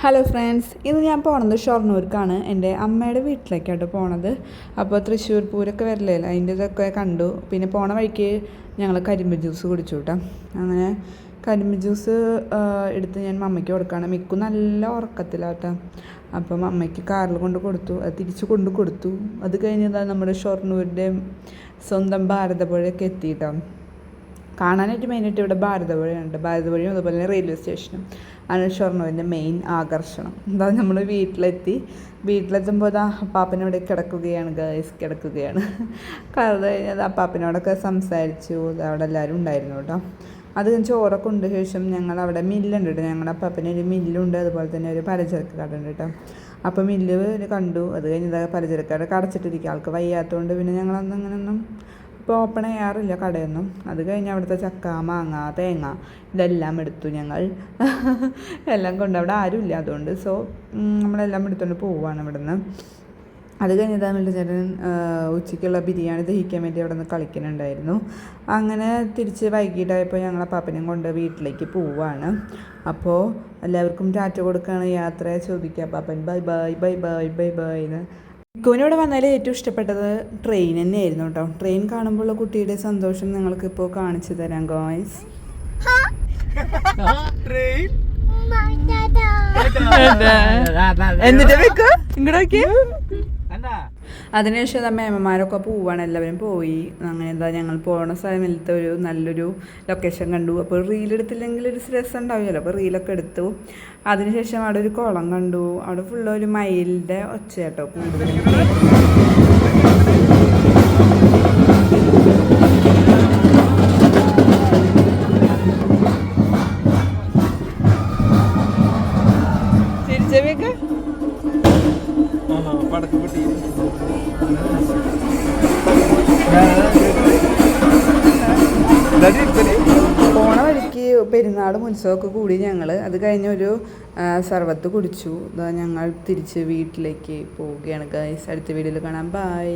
Hello friends, ഇന്ന് ഞാൻ പോണത് ഷൊർണൂർക്കാണ്. എൻ്റെ അമ്മയുടെ വീട്ടിലേക്കാട്ടോ പോണത്. അപ്പോൾ തൃശ്ശൂർ പൂരമൊക്കെ വരില്ലേ, അതിൻ്റെ ഇതൊക്കെ കണ്ടു. പിന്നെ പോണ വഴിക്ക് ഞങ്ങൾ കരിമ്പ് ജ്യൂസ് കുടിച്ചു കേട്ടോ. അങ്ങനെ കരിമ്പ് ജ്യൂസ് എടുത്ത് ഞാൻ മമ്മയ്ക്ക് കൊടുക്കുകയാണ്. മിക്കു നല്ല ഉറക്കത്തിലാട്ടോ. അപ്പം അമ്മയ്ക്ക് കാറിൽ കൊണ്ട് കൊടുത്തു, അത് തിരിച്ച് കൊണ്ട് കൊടുത്തു. അത് കഴിഞ്ഞതാണ് നമ്മുടെ ഷൊർണൂരിൻ്റെ സ്വന്തം ഭാരതപ്പുഴയൊക്കെ എത്തിയിട്ടോ. കാണാനായിട്ട് മെയിനായിട്ട് ഇവിടെ ഭാരതപ്പുഴയുണ്ട്. ഭാരതപ്പുഴയും അതുപോലെ തന്നെ റെയിൽവേ സ്റ്റേഷനും ആണ് ഷൊർണൂരിൻ്റെ മെയിൻ ആകർഷണം. എന്താ നമ്മൾ വീട്ടിലെത്തുമ്പോൾ അപ്പാപ്പനവിടെ കിടക്കുകയാണ്, കിടക്കുകയാണ്. കാരണം കഴിഞ്ഞാൽ അപ്പാപ്പനോടൊക്കെ സംസാരിച്ചു. അവിടെ എല്ലാവരും ഉണ്ടായിരുന്നു കേട്ടോ. അത് ചോറൊക്കെ ഉണ്ട് ശേഷം ഞങ്ങൾ അവിടെ മില്ലുണ്ട് കേട്ടോ. ഞങ്ങളുടെ അപ്പാപ്പന് ഒരു മില്ലുണ്ട്, അതുപോലെ തന്നെ ഒരു പലചരക്ക് കട ഉണ്ട് കേട്ടോ. അപ്പോൾ മില്ല് കണ്ടു. അത് കഴിഞ്ഞ് പലചരക്ക് കട അടച്ചിട്ടിരിക്കുക, ആൾക്ക് വയ്യാത്തതുകൊണ്ട് പിന്നെ ഞങ്ങളന്ന് അങ്ങനെയൊന്നും ഇപ്പോൾ ഓപ്പൺ ചെയ്യാറില്ല കടയൊന്നും. അത് കഴിഞ്ഞ് അവിടുത്തെ ചക്ക, മാങ്ങ, തേങ്ങ ഇതെല്ലാം എടുത്തു ഞങ്ങൾ. എല്ലാം കൊണ്ട് അവിടെ ആരുമില്ല, അതുകൊണ്ട് നമ്മളെല്ലാം എടുത്തുകൊണ്ട് പോവുകയാണ് ഇവിടെ നിന്ന്. അത് കഴിഞ്ഞതാണ് എൻ്റെ ചേട്ടൻ ഉച്ചയ്ക്കുള്ള ബിരിയാണി ദഹിക്കാൻ വേണ്ടി അവിടെ നിന്ന് കളിക്കുന്നുണ്ടായിരുന്നു. അങ്ങനെ തിരിച്ച് വൈകിട്ടായപ്പോൾ ഞങ്ങൾ പാപ്പനെയും കൊണ്ട് വീട്ടിലേക്ക് പോവുകയാണ്. അപ്പോൾ എല്ലാവർക്കും ടാറ്റ കൊടുക്കുകയാണ്, യാത്ര ചോദിക്കുക. പാപ്പൻ bye bye bye bye bye bye എന്ന്. മിക്കുവിനിവിടെ വന്നാൽ ഏറ്റവും ഇഷ്ടപ്പെട്ടത് ട്രെയിൻ തന്നെയായിരുന്നു കേട്ടോ. ട്രെയിൻ കാണുമ്പോഴുള്ള കുട്ടിയുടെ സന്തോഷം നിങ്ങൾക്കിപ്പോൾ കാണിച്ചു തരാം ഗോയ്സ്. എന്നിട്ട് വെക്കോ ഇങ്ങോട്ടൊക്കെ. അതിനുശേഷം മേമ്മമാരൊക്കെ പോവാണ്, എല്ലാവരും പോയി. അങ്ങനെ എന്താ ഞങ്ങൾ പോകുന്ന സ്ഥലത്തെ ഒരു നല്ലൊരു ലൊക്കേഷൻ കണ്ടു. അപ്പോൾ റീലെടുത്തില്ലെങ്കിൽ ഒരു രസം ഉണ്ടാവുമല്ലോ, അപ്പോൾ റീലൊക്കെ എടുത്തു. അതിനുശേഷം അവിടെ ഒരു കുളം കണ്ടു. അവിടെ ഫുള്ള് ഒരു മയിലിൻ്റെ ഒച്ച കേട്ടോ കൂടുതലും. പോണ വഴിക്ക് പെരുന്നാളും ഉത്സവമൊക്കെ കൂടി ഞങ്ങൾ. അത് കഴിഞ്ഞൊരു സർവത്ത് കുടിച്ചു. ഞങ്ങൾ തിരിച്ച് വീട്ടിലേക്ക് പോവുകയാണ് ഗൈസ്. അടുത്ത വീഡിയോയിൽ കാണാം. ബൈ.